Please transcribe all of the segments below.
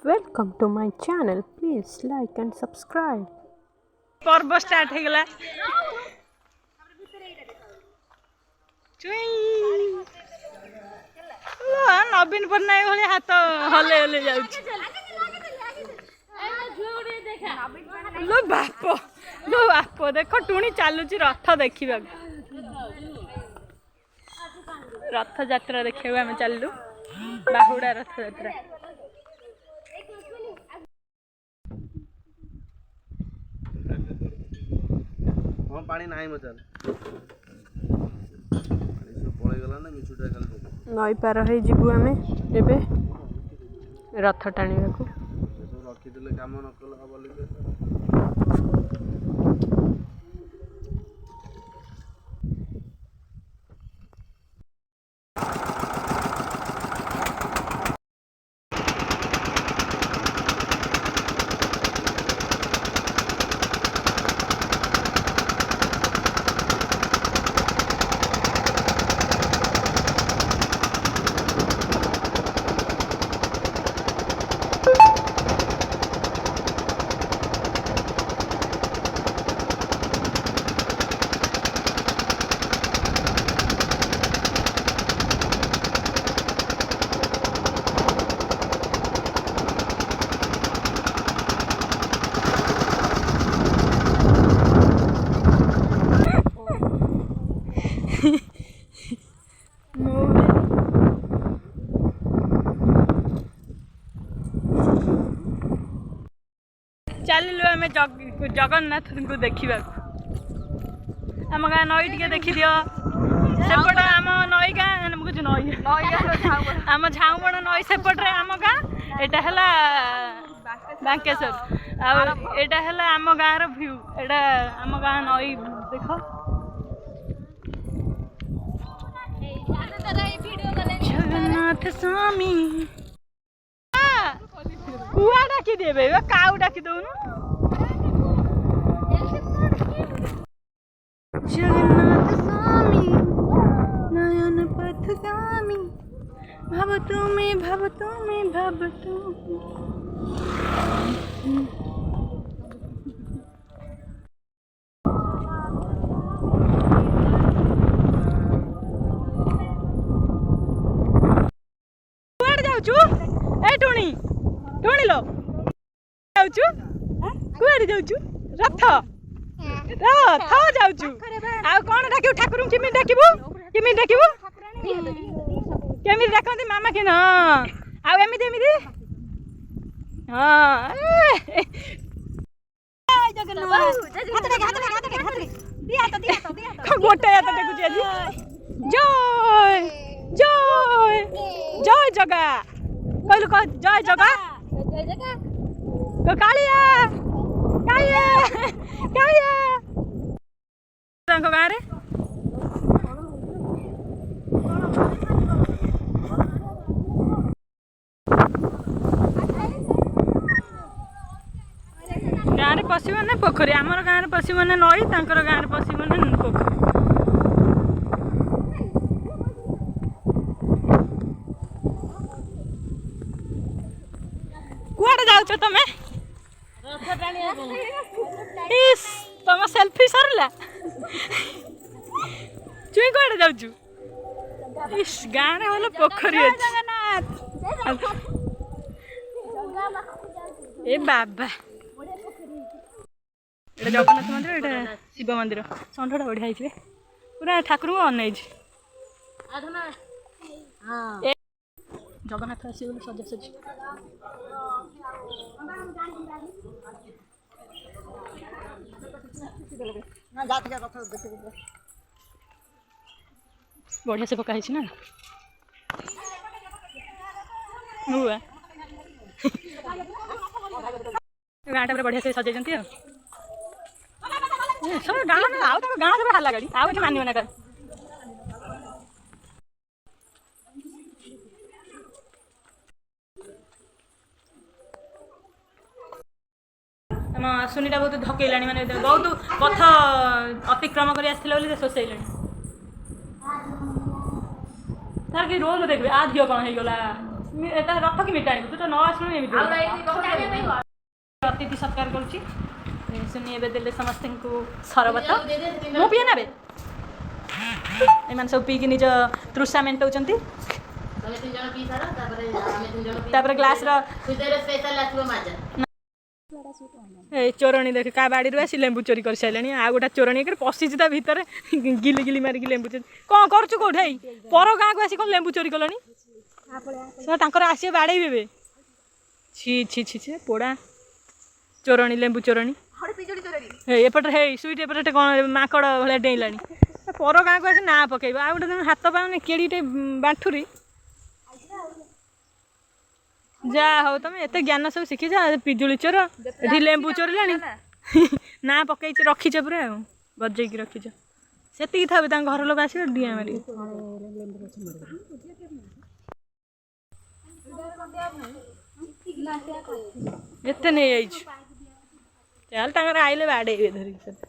Welcome to my channel. Please like and subscribe. पर्व start हो गला नवीन पट्टनायक भाई हाथ हले हले जाउछ लो बाप देख टुणी चलुची रथ देखा रथ यात्रा देखा आम चलू बाहुड़ा रथ यात्रा पानी नाही मचाल पळै गला ना मिछुटा खाली नई पार हो जीवु आमे एबे रथ टाणिबाकू रखिदेले काम न कल हबो लगे चलू आम जगन्नाथ को देखा आम गाँ नई टे देखी दियो सेपट आम नई गाँ कुछ नई आम झाऊबण नई सेपटे आम गाँ एटा है बांकेश्वर आटा है आम गाँव भ्यू एटा आम गाँ नई देख जगन्नाथ स्वामी कुआ डाकी देवे काऊ डाकी दौनु जगन्नाथ स्वामी नयन पथगामी भवतु मे भवतु मे भवतु कुआड़ जाउछु ए टुणी टुणी लो जाउछु कुआड़ जाउछु रथ रथ जाउछु आ कोन डाकिबु ठाकुर किमि डाकिबु केमि डाकंती मामा के न आ एमिति हां गोटे हाथ टेकुची आज जय जय जय जगा कहलु कह जय जगा कालिया कालिया कालिया गाँव रे गाँव पशु मैंने पोखरी आमर गाँव पशु मैंने नई तांकर गाँव पशु मैंने पोखरी कुआड़े जाउछ तमे इस तुम सेल्फी सरला चुई कुआड़े जाउछु इस गाँव रे वाला पोखरी अछि ए बाबा एटा जगन्नाथ मंदिर एटा शिव मंदिर षंढटा बढ़िया है पूरा ठाकुर को अनई जगन्नाथ आसी गले सजा सजी बढ़िया से पका ना गाँटा पूरा बढ़िया से सजाई सब गाँव ना आउ गाँव सब हल्ला गाड़ी आउ कि मानिव ना कर आम सुनीटा बहुत धकेला माने बहुत पथ अतिक्रम कर शोषेला तार कि रोल देखिए आ झील कौन हो गला रथ कि मिटा तू तो न आसलु अतिथि सत्कार करुच्ची सुनी ए देले समस्त को सरबत मु पिए ना एमान सब पी कि निज तृषा मेंटाउछंती तापर ग्लास रो ए चोरणी देख का बाड़ी रो आसी लेंबू चोरी कर साइलानी आ गोटा चोरणी कर पसी ता भीतर गिली गिली मारी कि लेंबू चोरी कोन करछु कोठाई पर गां को आसी कोन लेंबू चोरी कलनी से तांकर आसी बाड़े बेबे छी छी छी छी पोड़ा चोरणी लेंबू चोरणी एपटे हे सुईट एपटे कौन माकड़ भाया डेलानी पर गाँ को आस ना पकड़ आ गए हाथ पाने केड़ीटे बांठुरी जा हो तुम एत ज्ञान सब शिखी जा पिजुली चोर ये लेंबू चोरला ना पकई रखीच पूरा बजेक रखीच से था घर लोग आस डिया मारी एते नहीं आई चल तंगर आइले बाड़े धरिक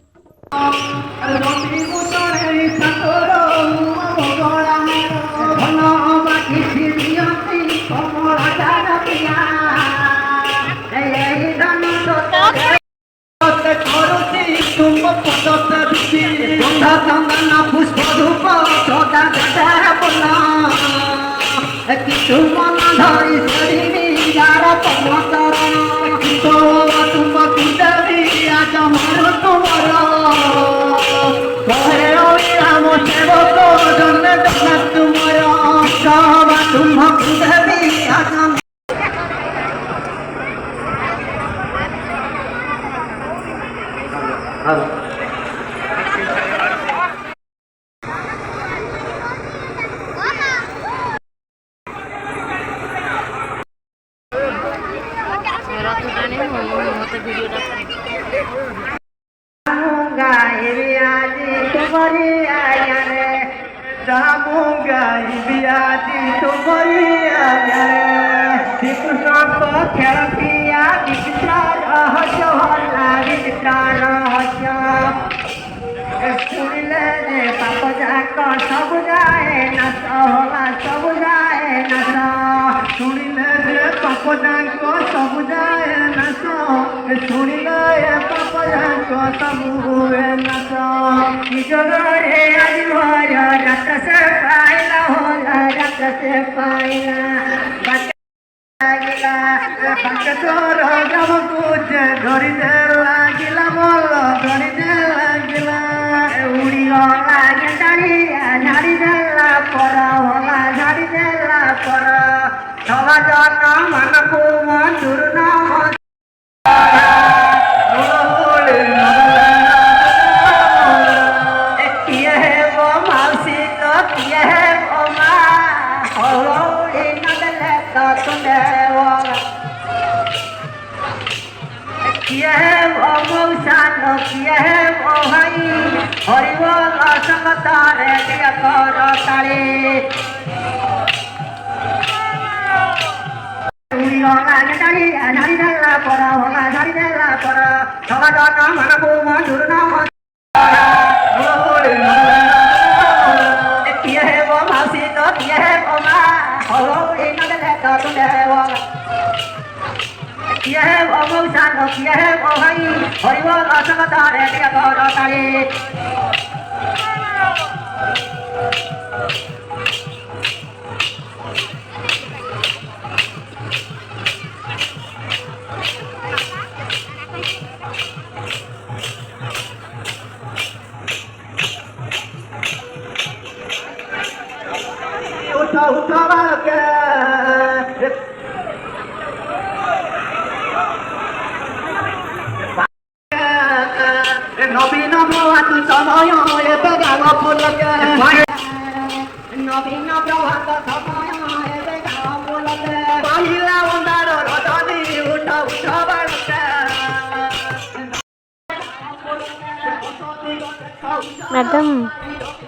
मैडम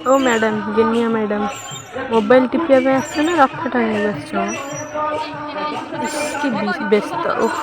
ओ मैडम गेनिया मैडम मोबाइल टिपिया पे आस ना रथ टाणी इसकी व्यस्त ओह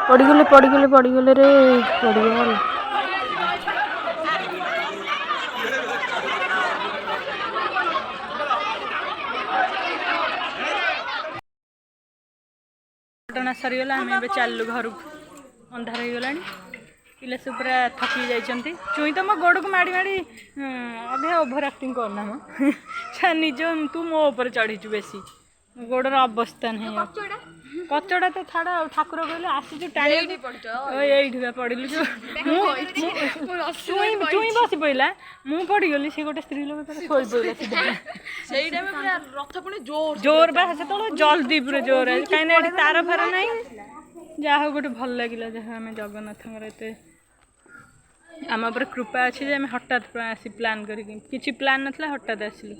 पड़गले पड़गले पड़गले रे पड़गल घटना सरीगला आम ए चलु घर अंधार हो गला पिला सब पूरा थकी जाइंट चुई तो मो गोड़ को माड़ी माड़ी अधे ओभर एक्टिंग करना मो निज तू मो ऊपर चढ़ीचु बेसी गोड़र अवस्था नहीं कचड़ा तो छाड़ ठाकुर कहले आसीचु टाणी पड़लु चुई बसी पड़ा मु पड़गली सी गोटे स्त्री लोक शोल पड़ा जोर बा से जल्दी पूरा जोर कहीं तार फार ना जहा हो गोटे भल लगे जहाँ आम जगन्नाथ एत आम पर कृपा अच्छे आम हठात आसी प्लान कर किसी प्लान नाला हठात आसिलु।